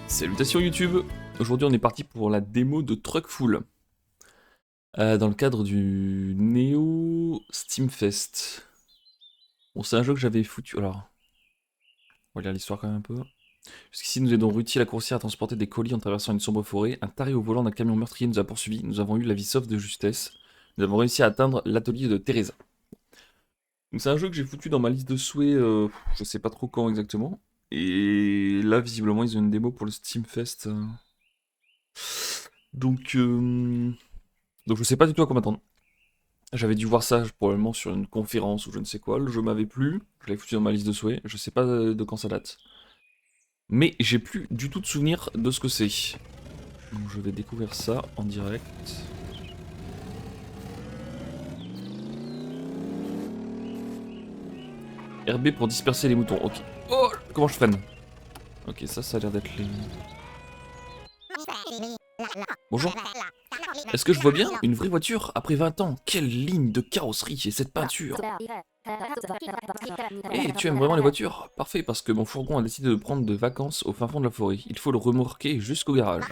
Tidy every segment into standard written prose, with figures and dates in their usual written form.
Salutations YouTube. Aujourd'hui on est parti pour la démo de Truckful. Dans le cadre du Neo Steamfest. Bon, c'est un jeu que j'avais foutu. Alors, on va lire l'histoire quand même un peu. Jusqu'ici nous aidons Ruti la coursière à transporter des colis en traversant une sombre forêt. Un taré au volant d'un camion meurtrier nous a poursuivis. Nous avons eu la vie sauve de justesse. Nous avons réussi à atteindre l'atelier de Teresa. Donc c'est un jeu que j'ai foutu dans ma liste de souhaits, je sais pas trop quand exactement. Et là visiblement ils ont une démo pour le Steamfest. Donc, donc je sais pas du tout à quoi m'attendre. J'avais dû voir ça probablement sur une conférence ou je ne sais quoi, le jeu m'avait plu, je l'avais foutu dans ma liste de souhaits, je sais pas de quand ça date. Mais j'ai plus du tout de souvenir de ce que c'est. Donc je vais découvrir ça en direct. RB pour disperser les moutons, ok. Oh, comment je freine? Ok, ça a l'air d'être les... Bonjour. Est-ce que je vois bien? Une vraie voiture? Après 20 ans, quelle ligne de carrosserie et cette peinture! Eh, tu aimes vraiment les voitures? Parfait, parce que mon fourgon a décidé de prendre des vacances au fin fond de la forêt. Il faut le remorquer jusqu'au garage.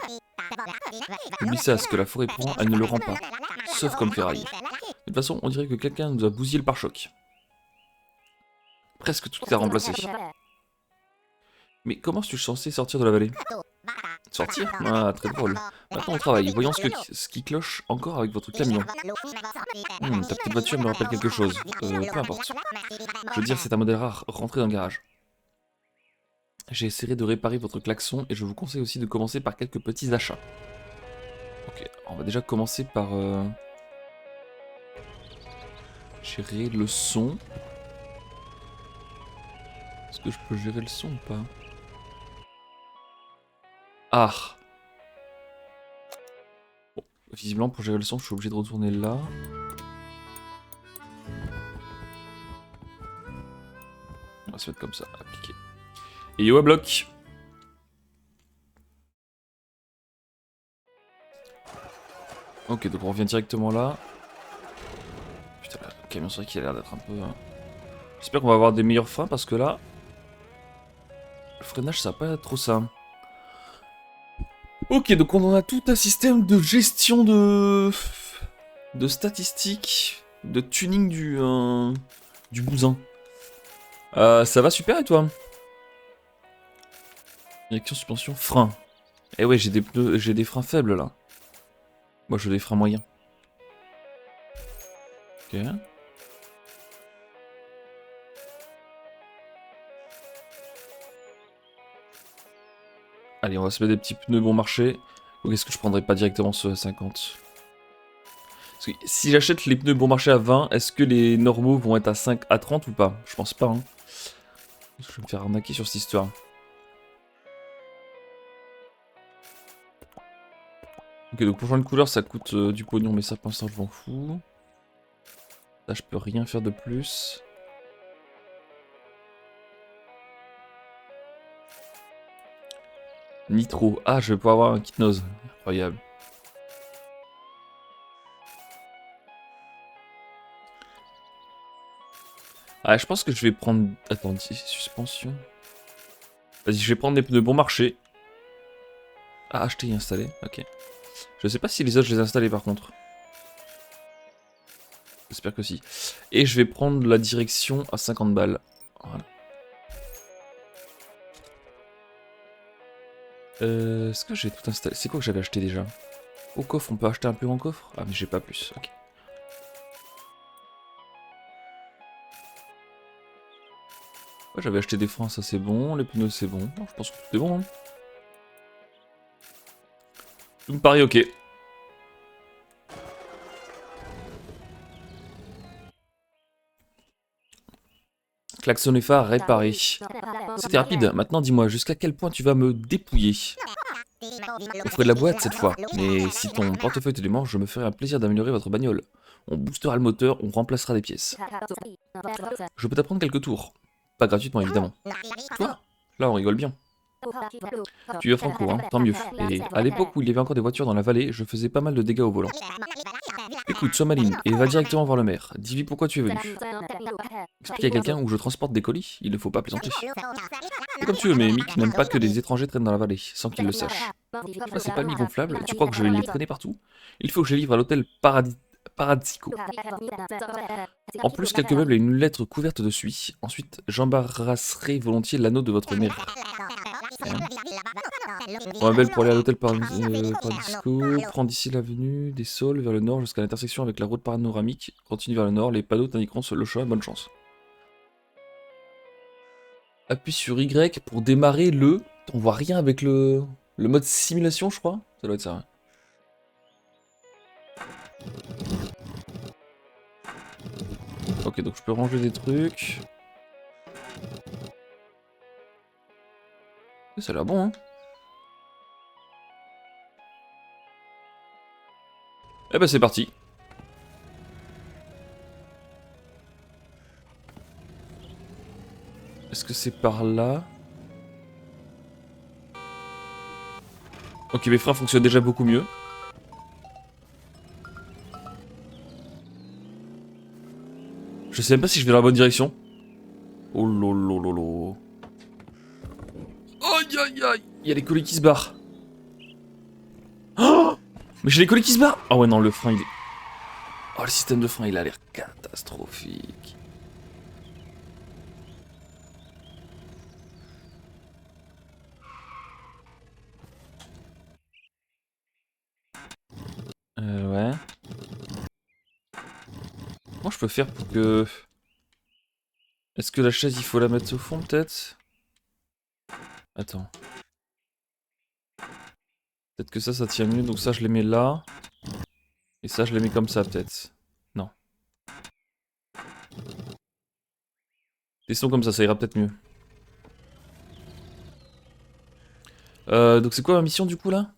Oublie ça, ce que la forêt prend, elle ne le rend pas. Sauf comme ferraille. De toute façon, on dirait que quelqu'un nous a bousillé le pare-choc. Presque tout est à remplacer. Mais comment suis-je censé sortir de la vallée? Sortir? Ah, très drôle. Maintenant on travaille, voyons ce qui cloche encore avec votre camion. Ta petite voiture me rappelle quelque chose. Peu importe. Je veux dire, c'est un modèle rare, rentrez dans le garage. J'ai essayé de réparer votre klaxon et je vous conseille aussi de commencer par quelques petits achats. Ok, on va déjà commencer par... gérer le son. Est-ce que je peux gérer le son ou pas? Ah! Bon, visiblement pour gérer le son, je suis obligé de retourner là. On va se mettre comme ça, appliquer. Et yo à bloc! Ok, donc on revient directement là. Putain, le camion c'est vrai qu'il a l'air d'être un peu... J'espère qu'on va avoir des meilleurs freins parce que là... Le freinage ça va pas être trop ça. Ok, donc on en a tout un système de gestion de statistiques, de tuning du bousin. Ça va super et toi? Direction, suspension, frein. Eh ouais, j'ai des pneus, j'ai des freins faibles là. Moi j'ai des freins moyens. Ok. Allez, on va se mettre des petits pneus bon marché. Ou est-ce que je prendrais pas directement ceux à 50? Parce que si j'achète les pneus bon marché à 20, est-ce que les normaux vont être à 5, à 30 ou pas? Je pense pas. Hein. Je vais me faire arnaquer sur cette histoire. Ok, donc pour changer de couleur, ça coûte du pognon, mais ça pour l'instant je m'en fous. Là, je peux rien faire de plus. Nitro. Ah, je vais pouvoir avoir un kit nose. Incroyable. Ah, je pense que je vais prendre... Attends, suspension. Vas-y, je vais prendre des pneus bon marché. Ah, acheter et installer. Ok. Je sais pas si les autres, je les ai installés par contre. J'espère que si. Et je vais prendre la direction à 50 balles. Voilà. Est-ce que j'ai tout installé? C'est quoi que j'avais acheté déjà? Au coffre, on peut acheter un plus grand coffre? Ah, mais j'ai pas plus. Ok. Ouais, j'avais acheté des freins, ça c'est bon. Les pneus, c'est bon. Non, je pense que tout est bon. Hein. Tout me paraît ok. Klaxon et phare réparé. C'était rapide. Maintenant, dis-moi, jusqu'à quel point tu vas me dépouiller? Au frais de la boîte cette fois. Mais si ton portefeuille te démange, je me ferai un plaisir d'améliorer votre bagnole. On boostera le moteur, on remplacera des pièces. Je peux t'apprendre quelques tours. Pas gratuitement, évidemment. Quoi? Là, on rigole bien. Tu es franco, hein, tant mieux. Et à l'époque où il y avait encore des voitures dans la vallée, je faisais pas mal de dégâts au volant. Écoute, sois maligne et va directement voir le maire. Dis-lui pourquoi tu es venu. Explique à quelqu'un où je transporte des colis, il ne faut pas plaisanter. C'est comme tu veux, mais Mick n'aime pas que des étrangers traînent dans la vallée, sans qu'ils le sachent. Tu vois ces palmiers gonflables, tu crois que je vais les traîner partout? Il faut que je les livre à l'hôtel Paradisico. En plus, quelques meubles et une lettre couverte de suie. Ensuite, j'embarrasserai volontiers l'anneau de votre mairie. On m'appelle pour aller à l'hôtel Paradisco. Prends d'ici l'avenue des Saules vers le nord jusqu'à l'intersection avec la route panoramique. Continue vers le nord, les panneaux t'indiqueront le chemin. Bonne chance. Appuie sur Y pour démarrer le... On voit rien avec le mode simulation, je crois. Ça doit être ça. Ouais. Ok, donc je peux ranger des trucs. Ça a l'air bon, hein. Eh ben c'est parti. Est-ce que c'est par là? Ok, mes freins fonctionnent déjà beaucoup mieux. Je sais même pas si je vais dans la bonne direction. Oh lolololo. Aïe aïe aïe. Il y a les colis qui se barrent. Oh, mais j'ai les colis qui se barrent. Ah ouais non, le frein il est... Oh, le système de frein il a l'air catastrophique. Ouais. Comment je peux faire pour que... Est-ce que la chaise il faut la mettre au fond peut-être? Attends. Peut-être que ça tient mieux, donc ça je les mets là. Et ça je les mets comme ça peut-être. Non. Laissons comme ça ira peut-être mieux. Donc c'est quoi ma mission du coup là?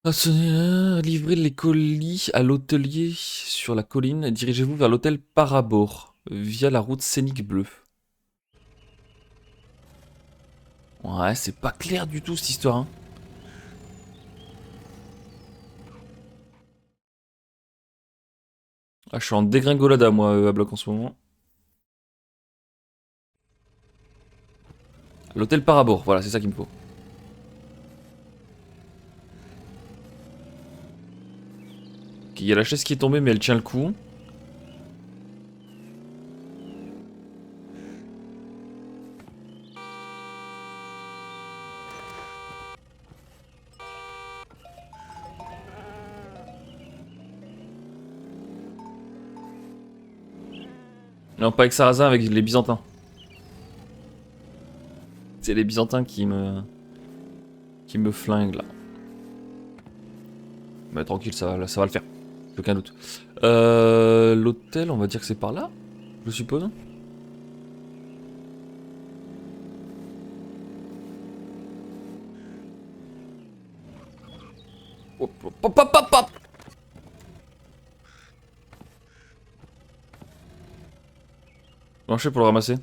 Livrez les colis à l'hôtelier sur la colline. Dirigez-vous vers l'hôtel Parabor via la route scénique bleue. Ouais, c'est pas clair du tout cette histoire. Hein. Ah, je suis en dégringolade à moi à bloc en ce moment. L'hôtel Parabor, voilà, c'est ça qu'il me faut. Ok, il y a la chaise qui est tombée, mais elle tient le coup. Non, pas avec Sarrazin, avec les Byzantins. C'est les Byzantins qui me flinguent là. Mais tranquille, ça va le faire. Aucun doute. L'hôtel, on va dire que c'est par là, je suppose. Hop, hop, hop, hop, hop, hop. Comment je fais pour le ramasser?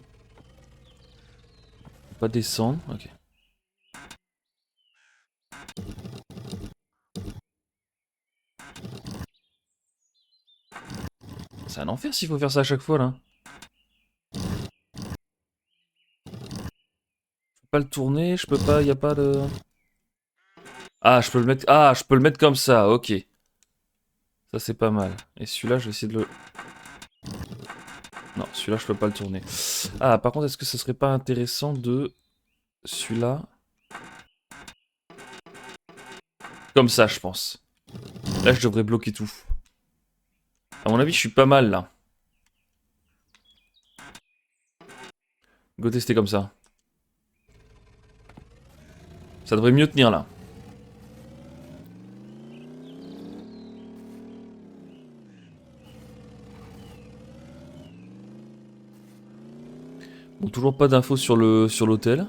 Pas descendre, ok. C'est un enfer s'il faut faire ça à chaque fois là. Je peux pas le tourner, je peux pas, y a pas de... Ah, je peux le mettre, je peux le mettre comme ça, ok. Ça c'est pas mal. Et celui-là, je vais essayer de le... Non, celui-là, je peux pas le tourner. Ah, par contre, est-ce que ce serait pas intéressant de... Celui-là... Comme ça, je pense. Là, je devrais bloquer tout. À mon avis, je suis pas mal là. Go tester comme ça. Ça devrait mieux tenir là. Bon, toujours pas d'infos sur l'hôtel.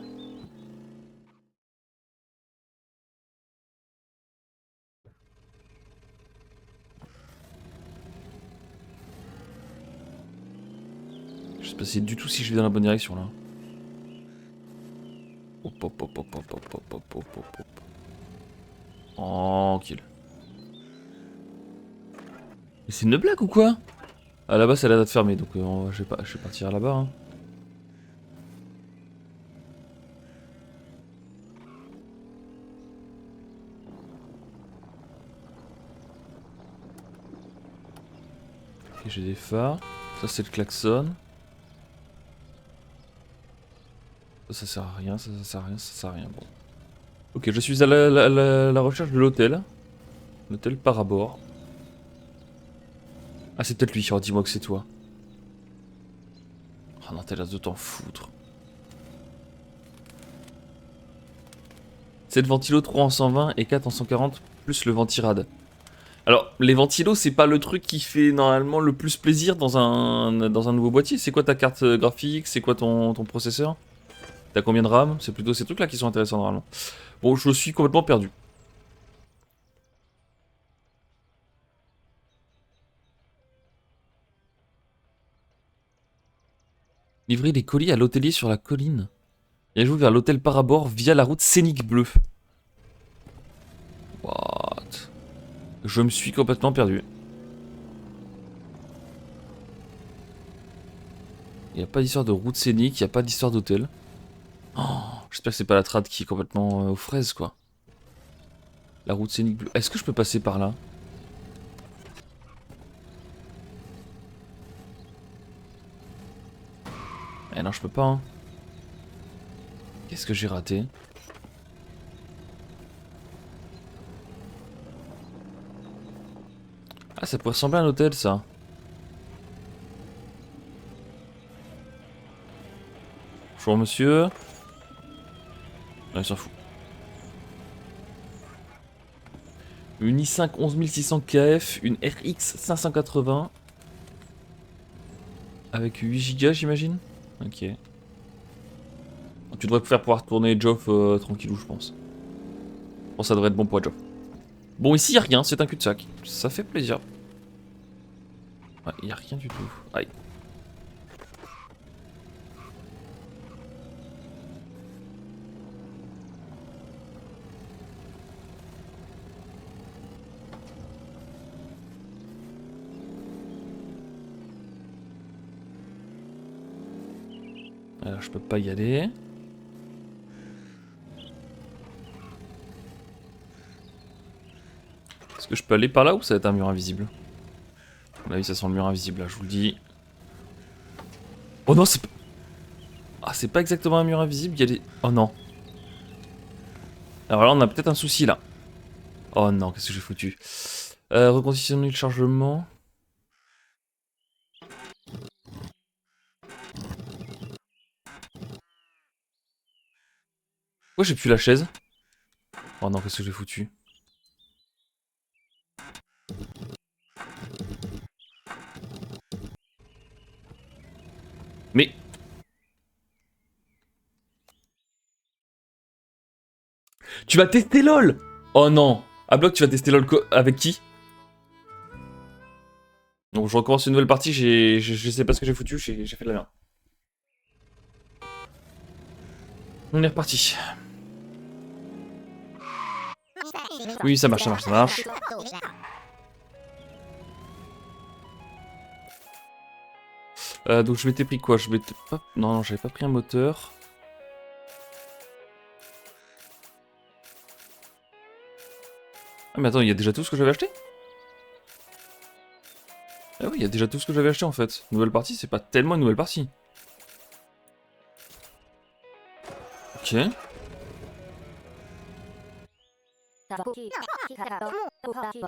Je sais pas du tout si je vais dans la bonne direction là. Hop hop hop hop hop hop hop hop hop hop hop. Tranquille. Mais c'est une blague ou quoi? Ah là-bas ça a l'air d'être fermé, donc je vais partir là-bas. Hein. Ok, j'ai des phares. Ça c'est le klaxon. Ça sert à rien, ça sert à rien, ça sert à rien. Bon. Ok, je suis à la recherche de l'hôtel. L'hôtel Parabor. Ah c'est peut-être lui, oh, dis-moi que c'est toi. Oh non, t'as l'air de t'en foutre. 7 ventilos, 3 en 120 et 4 en 140, plus le ventirad. Alors, les ventilos, c'est pas le truc qui fait normalement le plus plaisir dans un nouveau boîtier. C'est quoi ta carte graphique? C'est quoi ton processeur? T'as combien de RAM? C'est plutôt ces trucs-là qui sont intéressants normalement. Bon, je suis complètement perdu. Livrer les colis à l'hôtelier sur la colline. Et joue vers l'hôtel Parabor via la route scénique bleue. What? Je me suis complètement perdu. Il n'y a pas d'histoire de route scénique, il n'y a pas d'histoire d'hôtel. Oh, j'espère que c'est pas la trad qui est complètement aux fraises quoi. La route scénique bleue. Est-ce que je peux passer par là? Eh non, je peux pas. Hein. Qu'est-ce que j'ai raté? Ah, ça pourrait ressembler à un hôtel ça. Bonjour monsieur. Ah, il s'en fout. Une i5 11600 KF, une RX 580. Avec 8 Go j'imagine. Ok. Tu devrais pouvoir tourner Joff tranquillou je pense. Bon ça devrait être bon pour Joff. Bon ici y a rien, c'est un cul-de-sac. Ça fait plaisir. Ouais, y a rien du tout. Aïe. Alors je peux pas y aller. Est-ce que je peux aller par là ou ça va être un mur invisible? À mon avis ça sent le mur invisible là, je vous le dis. Oh non c'est... Ah c'est pas exactement un mur invisible, il y a des... Oh non. Alors là on a peut-être un souci là. Oh non, qu'est-ce que j'ai foutu? Reconditionner le chargement. Pourquoi j'ai plus la chaise? Oh non, qu'est-ce que j'ai foutu? Mais... Tu vas tester LOL! Oh non! À bloc, tu vas tester LOL avec qui? Donc je recommence une nouvelle partie, je sais pas ce que j'ai foutu, j'ai fait de la merde. On est reparti. Oui, ça marche, ça marche, ça marche. Donc je m'étais pris quoi? Je m'étais pas... Non, non, j'avais pas pris un moteur. Ah mais attends, il y a déjà tout ce que j'avais acheté? Ah oui, il y a déjà tout ce que j'avais acheté en fait. Nouvelle partie, c'est pas tellement une nouvelle partie. Ok.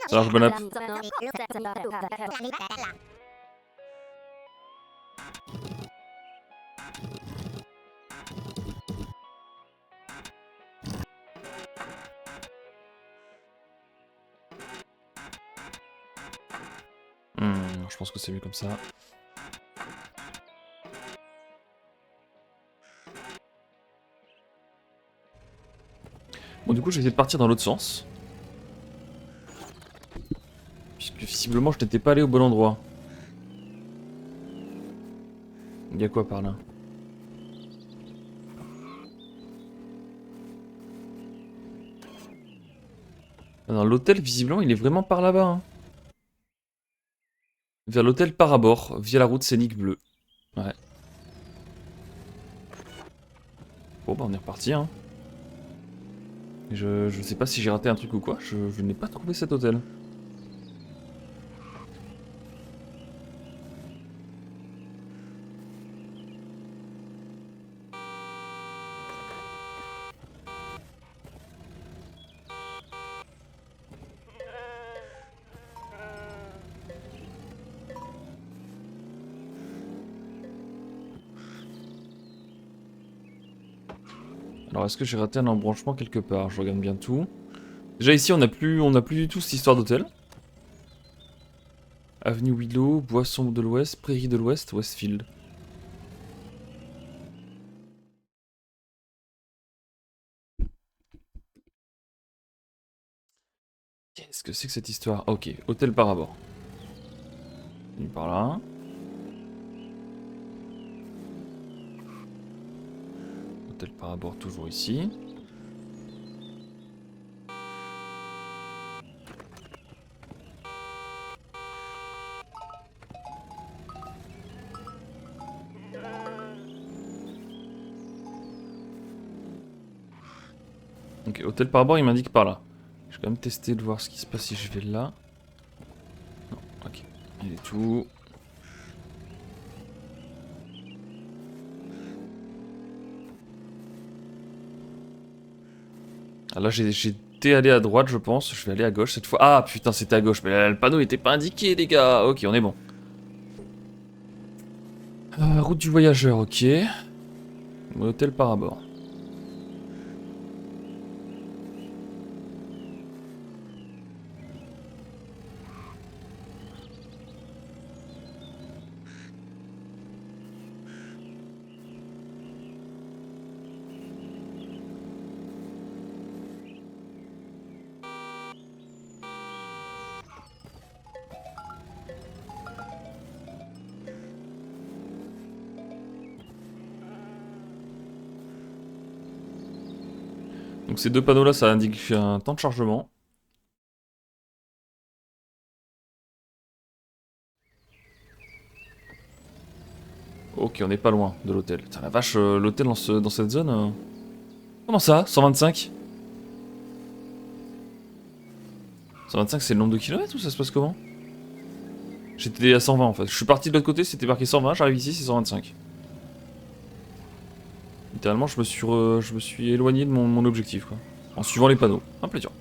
Ça marche, bonne app. Je pense que c'est mieux comme ça. Bon, du coup, je vais essayer de partir dans l'autre sens. Puisque visiblement, je n'étais pas allé au bon endroit. Il y a quoi par là? Ah non, l'hôtel, visiblement, il est vraiment par là-bas. Hein. Vers l'hôtel Parabor, via la route scénique bleue. Ouais. Bon bah on est reparti hein. Je sais pas si j'ai raté un truc ou quoi, je n'ai pas trouvé cet hôtel. Alors est-ce que j'ai raté un embranchement quelque part? Je regarde bien tout. Déjà ici on n'a plus du tout cette histoire d'hôtel. Avenue Willow, Boisson de l'Ouest, Prairie de l'Ouest, Westfield. Qu'est-ce que c'est que cette histoire? Ok, hôtel Parabor. Venu par là. Hôtel Parabor toujours ici. Ok, hôtel Parabor il m'indique par là. Je vais quand même tester de voir ce qui se passe si je vais là. Non, ok. Il est tout. Ah là j'étais allé à droite je pense, je vais aller à gauche cette fois. Ah putain c'était à gauche, mais là, le panneau était pas indiqué les gars. Ok on est bon. Route du voyageur, ok. Hôtel Parabor. Donc ces deux panneaux là ça indique un temps de chargement. Ok on n'est pas loin de l'hôtel. Putain la vache, l'hôtel dans cette zone... Comment ça 125 125 c'est le nombre de kilomètres ou ça se passe comment? J'étais à 120 en fait. Je suis parti de l'autre côté, c'était marqué 120, j'arrive ici c'est 125. Littéralement je me suis éloigné de mon objectif quoi. En suivant les panneaux. Un plaisir.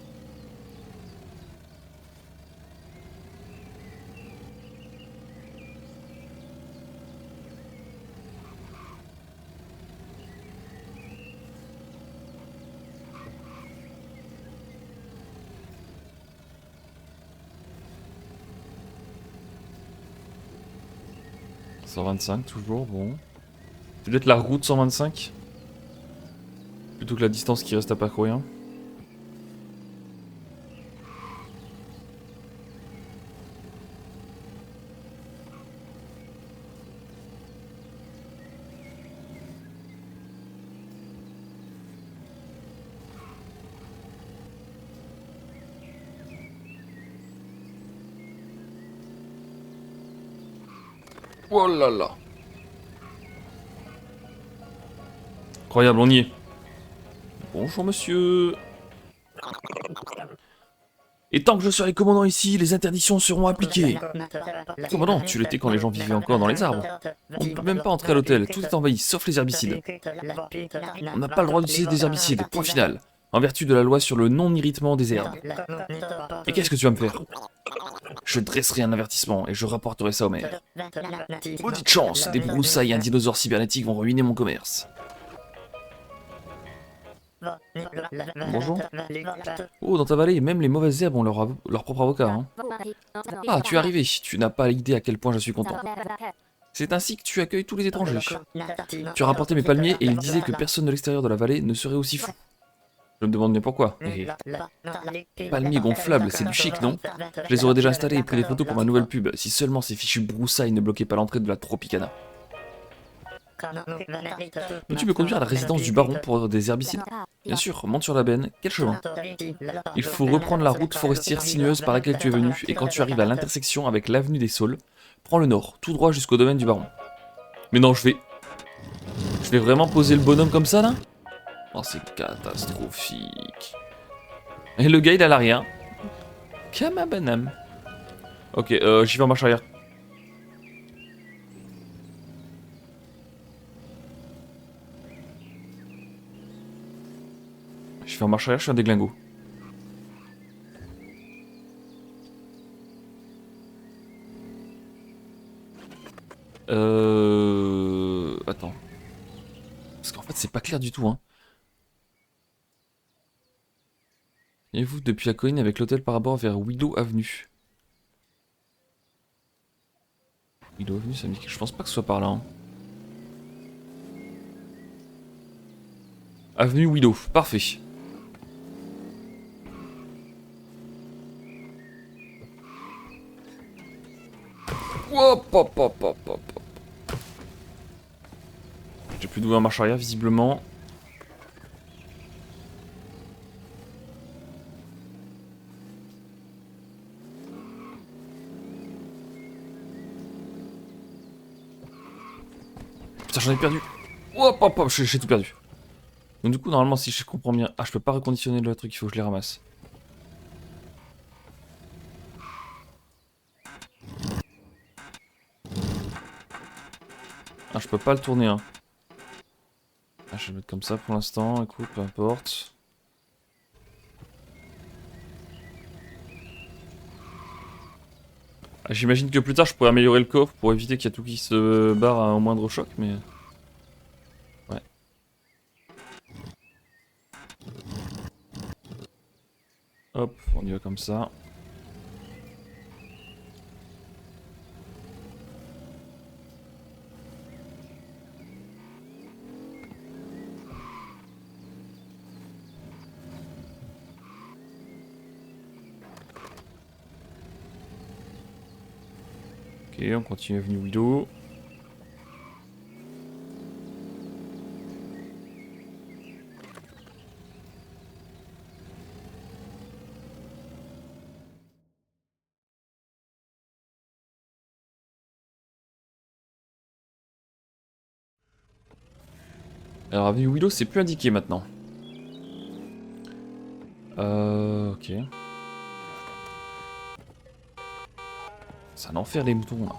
« 125 toujours, bon. Peut-être la route 125 plutôt que la distance qui reste à parcourir. Oh là là. Incroyable, on y est. Bonjour monsieur. Et tant que je serai commandant ici, les interdictions seront appliquées. Commandant, tu l'étais quand les gens vivaient encore dans les arbres. On ne peut même pas entrer à l'hôtel, tout est envahi, sauf les herbicides. On n'a pas le droit d'utiliser des herbicides, point final. En vertu de la loi sur le non-irritement des herbes. Et qu'est-ce que tu vas me faire? Je dresserai un avertissement et je rapporterai ça au maire. Maudite chance, des broussailles et un dinosaure cybernétique vont ruiner mon commerce. Bonjour. Oh, dans ta vallée, même les mauvaises herbes ont leur propre avocat. Hein. Ah, tu es arrivé. Tu n'as pas idée à quel point je suis content. C'est ainsi que tu accueilles tous les étrangers. Tu as rapporté mes palmiers et ils disaient que personne de l'extérieur de la vallée ne serait aussi fou. Je me demande bien pourquoi. Palmiers gonflables, c'est du chic, non? Je les aurais déjà installés et pris des photos pour ma nouvelle pub, si seulement ces fichus broussailles ne bloquaient pas l'entrée de la Tropicana. Peux-tu me conduire à la résidence du baron pour des herbicides? Bien sûr, monte sur la benne. Quel chemin? Il faut reprendre la route forestière sinueuse par laquelle tu es venu, et quand tu arrives à l'intersection avec l'avenue des Saules, prends le nord, tout droit jusqu'au domaine du baron. Mais non, je vais vraiment poser le bonhomme comme ça, là? Oh, c'est catastrophique. Et le gars, il a l'arrière. Kama banam. Ok, j'y vais en marche arrière. Je fais en marche arrière, je suis un déglingo. Attends. Parce qu'en fait, c'est pas clair du tout, hein. Et vous depuis la colline avec l'hôtel par rapport vers Willow Avenue. Willow Avenue, ça me dit que je pense pas que ce soit par là. Hein. Avenue Willow, parfait. Hop, hop, hop, hop, hop. J'ai plus d'ouvrir en marche arrière, visiblement. Putain, j'en ai perdu. Hop, hop, hop, j'ai tout perdu. Donc du coup, normalement, si je comprends bien... Ah, je peux pas reconditionner le truc, il faut que je les ramasse. Ah, je peux pas le tourner, hein. Ah, je vais le mettre comme ça pour l'instant, écoute, peu importe. Ah, j'imagine que plus tard, je pourrais améliorer le coffre pour éviter qu'il y ait tout qui se barre à un moindre choc, mais... Ouais. Hop, on y va comme ça. Ok, on continue avenue Willow. Alors avenue Willow, c'est plus indiqué maintenant. Ok. C'est un enfer les moutons là.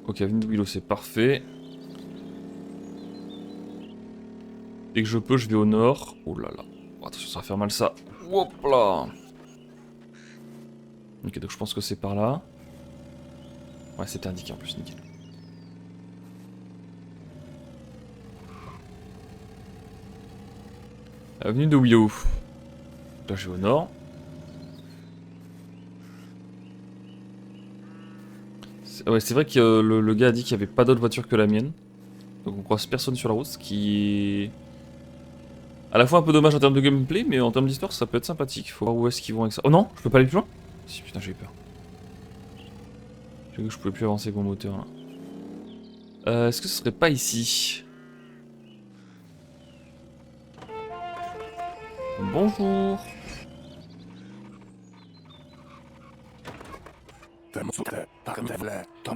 Ok, avenue Willow, c'est parfait. Dès que je peux, je vais au nord. Oh là là. Oh, attention, ça va faire mal ça. Hop là. Ok, donc je pense que c'est par là. Ouais, c'était indiqué en plus, nickel. Avenue de Willow. Là, je vais au nord. Ouais, c'est vrai que le gars a dit qu'il n'y avait pas d'autre voiture que la mienne. Donc on croise personne sur la route, ce qui est à la fois un peu dommage en termes de gameplay, mais en termes d'histoire, ça peut être sympathique. Faut voir où est-ce qu'ils vont avec ça. Oh non, je peux pas aller plus loin? Si, putain, j'ai eu peur. J'ai cru que je pouvais plus avancer avec mon moteur là. Est-ce que ce serait pas ici? Bonjour.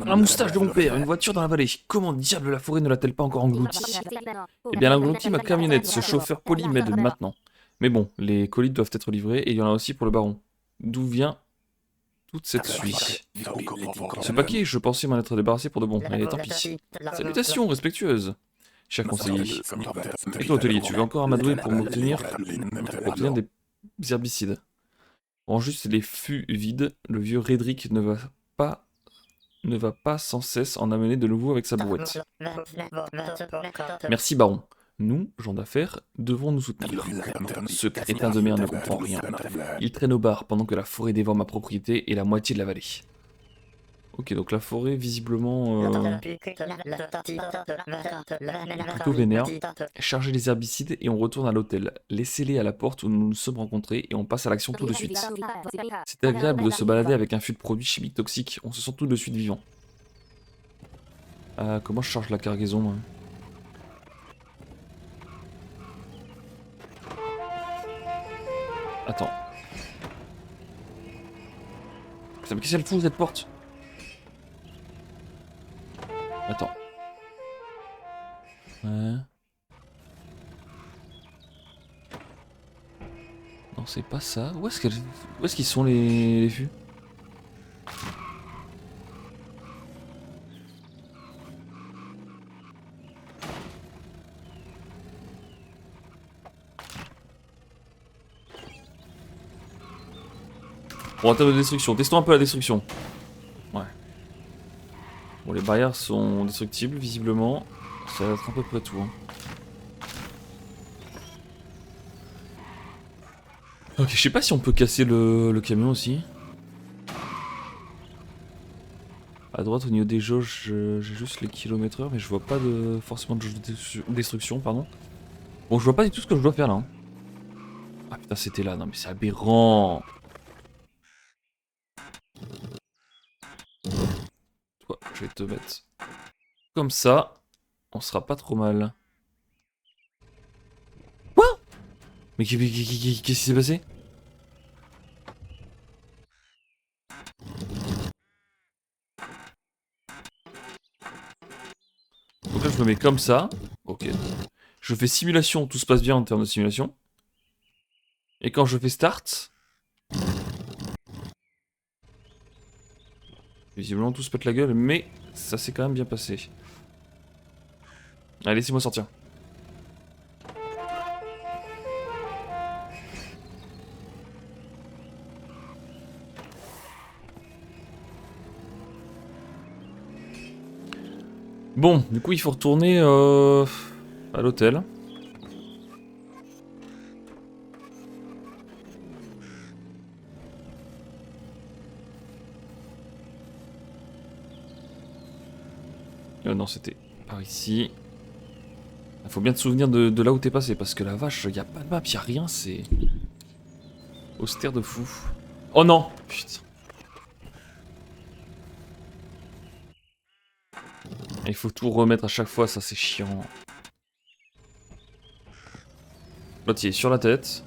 Un moustache de mon père, une voiture dans la vallée. Comment diable la forêt ne l'a-t-elle pas encore engloutie? Eh bien, elle a englouti ma camionnette. Ce chauffeur poli m'aide maintenant. Mais bon, les colis doivent être livrés et il y en a aussi pour le baron. D'où vient toute cette suie? Ce paquet, je pensais m'en être débarrassé pour de bon. Allez, tant pis. Salutations respectueuses, cher conseiller. Et toi, hôtelier, tu veux encore amadouer pour m'obtenir des herbicides? Rends juste les fûts vides. Le vieux Redrick ne va pas sans cesse en amener de nouveau avec sa brouette. Merci, baron. Nous, gens d'affaires, devons nous soutenir. Ce crétin de merde ne comprend rien. Il traîne au bar pendant que la forêt dévore ma propriété et la moitié de la vallée. Ok, donc la forêt, visiblement, plutôt vénère. Chargez les herbicides et on retourne à l'hôtel. Laissez-les à la porte où nous nous sommes rencontrés et on passe à l'action tout de suite. C'est agréable de se balader avec un fût de produits chimiques toxiques. On se sent tout de suite vivant. Comment je charge la cargaison, moi? Attends. Putain, mais qu'est-ce qu'elle fout cette porte? Attends. Ouais. Non, c'est pas ça. Où est-ce qu'ils sont les fûts? Bon, en termes de destruction, testons un peu la destruction. Ouais. Bon, les barrières sont destructibles, visiblement. Ça va être à peu près tout. Hein. Ok, je sais pas si on peut casser le camion aussi. À droite, au niveau des jauges, j'ai juste les kilomètres/heure, mais je vois pas forcément de jauge de destruction, pardon. Bon, je vois pas du tout ce que je dois faire là. Hein. Ah putain, c'était là. Non, mais c'est aberrant. Toi, je vais te mettre comme ça. On sera pas trop mal. Quoi? Mais qu'est-ce qui s'est passé? Donc là, je me mets comme ça. Ok. Je fais simulation, tout se passe bien en termes de simulation. Et quand je fais start, visiblement tout se pète la gueule, mais ça s'est quand même bien passé. Allez, laissez-moi sortir. Bon, du coup, il faut retourner à l'hôtel. Non, c'était par ici. Il faut bien te souvenir de là où t'es passé, parce que la vache, y a pas de map, y a rien, c'est austère de fou. Oh non! Putain. Il faut tout remettre à chaque fois, ça c'est chiant. L'autre il est sur la tête.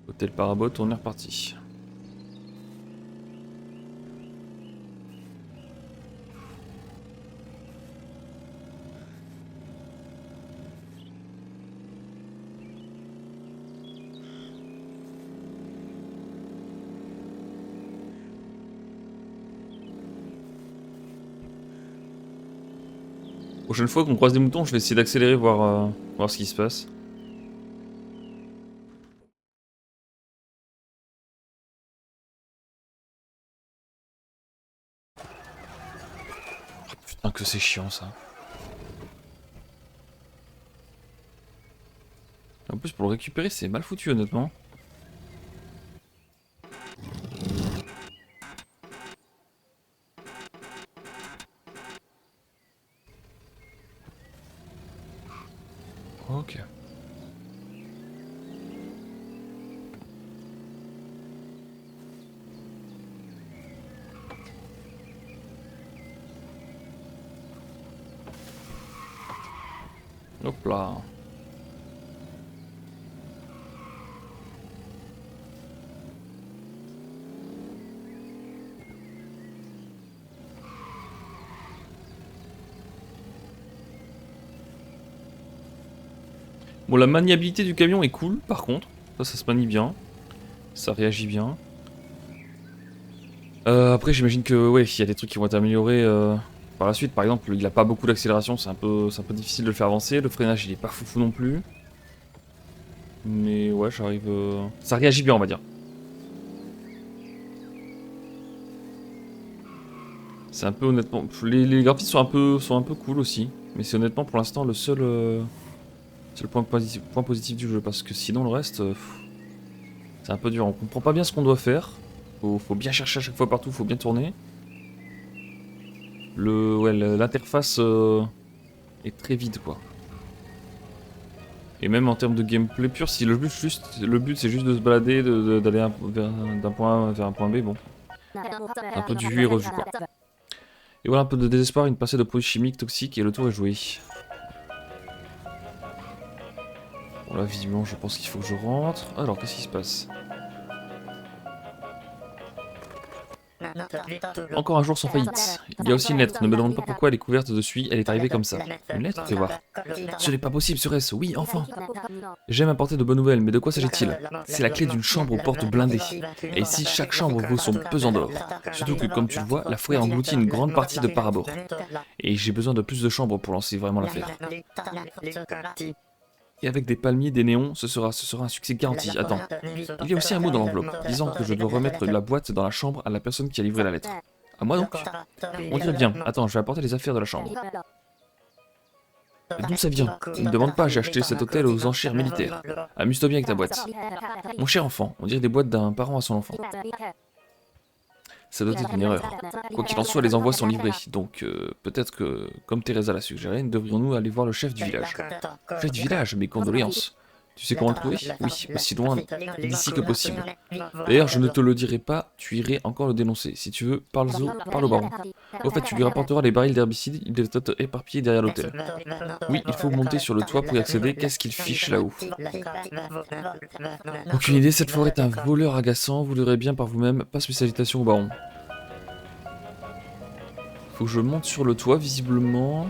Hôtel Parabot, on est reparti. Prochaine fois qu'on croise des moutons, je vais essayer d'accélérer, voir ce qui se passe. Oh, putain que c'est chiant ça. En plus pour le récupérer c'est mal foutu honnêtement. Ok. Hop là. Bon, la maniabilité du camion est cool, par contre. Ça se manie bien. Ça réagit bien. Après, j'imagine que, ouais, il y a des trucs qui vont être améliorés par la suite. Par exemple, il a pas beaucoup d'accélération, c'est un peu difficile de le faire avancer. Le freinage, il est pas foufou non plus. Mais ouais, j'arrive... Ça réagit bien, on va dire. C'est un peu honnêtement... Les graphismes sont un peu cool aussi. Mais c'est honnêtement, pour l'instant, le seul point positif du jeu. Parce que sinon, le reste... C'est un peu dur, on comprend pas bien ce qu'on doit faire. Faut bien chercher à chaque fois partout, faut bien tourner. Ouais, l'interface est très vide quoi. Et même en termes de gameplay pur, si le but c'est juste de se balader, d'aller d'un point A vers un point B, bon. Un peu du vu et revu quoi. Et voilà un peu de désespoir, une pincée de produits chimiques toxiques et le tour est joué. Bon là visiblement je pense qu'il faut que je rentre. Alors qu'est-ce qui se passe? Encore un jour sans faillite. Il y a aussi une lettre, ne me demande pas pourquoi elle est couverte dessus, elle est arrivée comme ça. Une lettre, fais voir. Ce n'est pas possible, serait-ce? Oui, enfin. J'aime apporter de bonnes nouvelles, mais de quoi s'agit-il? C'est la clé d'une chambre aux portes blindées. Et ici, chaque chambre vaut son pesant d'or. Surtout que, comme tu le vois, la forêt engloutit une grande partie de Parabor. Et j'ai besoin de plus de chambres pour lancer vraiment l'affaire. Et avec des palmiers, des néons, ce sera un succès garanti. Attends, il y a aussi un mot dans l'enveloppe, disant que je dois remettre la boîte dans la chambre à la personne qui a livré la lettre. À moi donc? On dirait bien. Attends, je vais apporter les affaires de la chambre. D'où ça vient? Ne me demande pas, j'ai acheté cet hôtel aux enchères militaires. Amuse-toi bien avec ta boîte. Mon cher enfant, on dirait des boîtes d'un parent à son enfant. Ça doit être une erreur. Quoi qu'il en soit, les envois sont livrés, donc peut-être que, comme Teresa l'a suggéré, devrions-nous aller voir le chef du village. Chef du village, mes condoléances. Tu sais comment le trouver? Oui, aussi loin d'ici que possible. D'ailleurs, je ne te le dirai pas, tu irais encore le dénoncer. Si tu veux, parle au baron. Au fait, tu lui rapporteras les barils d'herbicide, il doit être éparpillé derrière l'hôtel. Oui, il faut monter sur le toit pour y accéder, qu'est-ce qu'il fiche là-haut? Aucune idée, cette forêt est un voleur agaçant, vous l'aurez bien par vous-même, passe mes salutations au baron. Faut que je monte sur le toit, visiblement.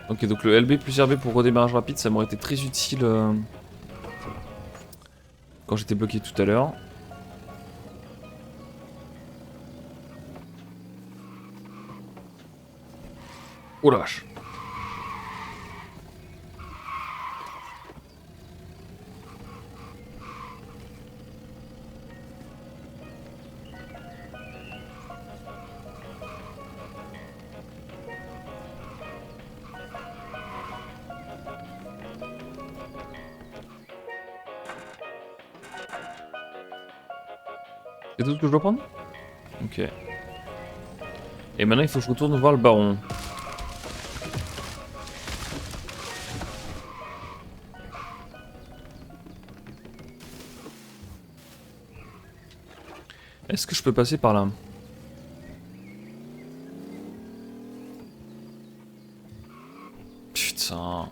Ok, donc le LB plus RB pour redémarrage rapide, ça m'aurait été très utile quand j'étais bloqué tout à l'heure. Oh la vache. C'est tout ce que je dois prendre? Ok. Et maintenant il faut que je retourne voir le baron. Est-ce que je peux passer par là? Putain.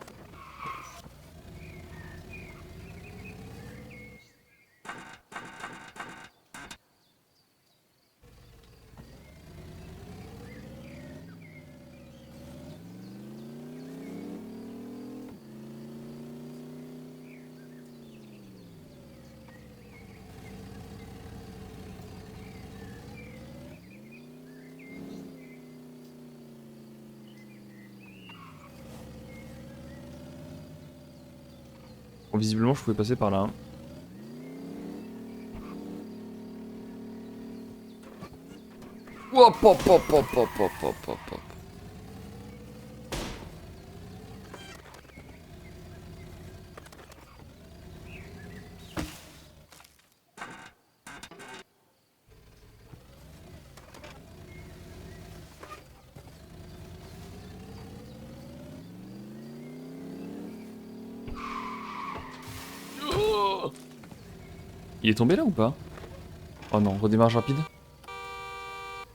Bon, visiblement je pouvais passer par là. Hop hop hop hop hop hop hop hop hop. Il est tombé là ou pas? Oh non, redémarrage rapide.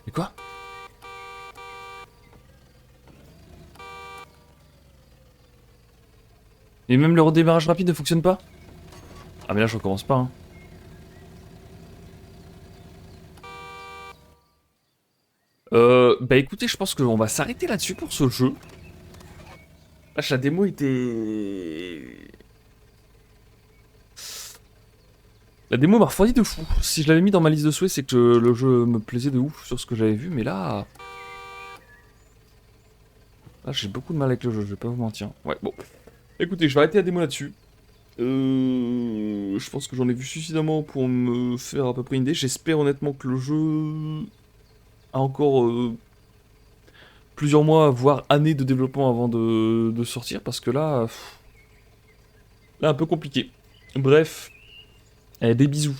Mais quoi? Et même le redémarrage rapide ne fonctionne pas? Ah mais là je recommence pas hein. Bah écoutez, je pense qu'on va s'arrêter là-dessus pour ce jeu. Lâche, la démo était... La démo m'a refroidi de fou. Si je l'avais mis dans ma liste de souhaits, c'est que le jeu me plaisait de ouf sur ce que j'avais vu, mais là... Là j'ai beaucoup de mal avec le jeu, je vais pas vous mentir. Ouais, bon. Écoutez, je vais arrêter la démo là-dessus. Je pense que j'en ai vu suffisamment pour me faire à peu près une idée. J'espère honnêtement que le jeu a encore plusieurs mois, voire années de développement avant de sortir, parce que là, là, un peu compliqué. Bref, des bisous.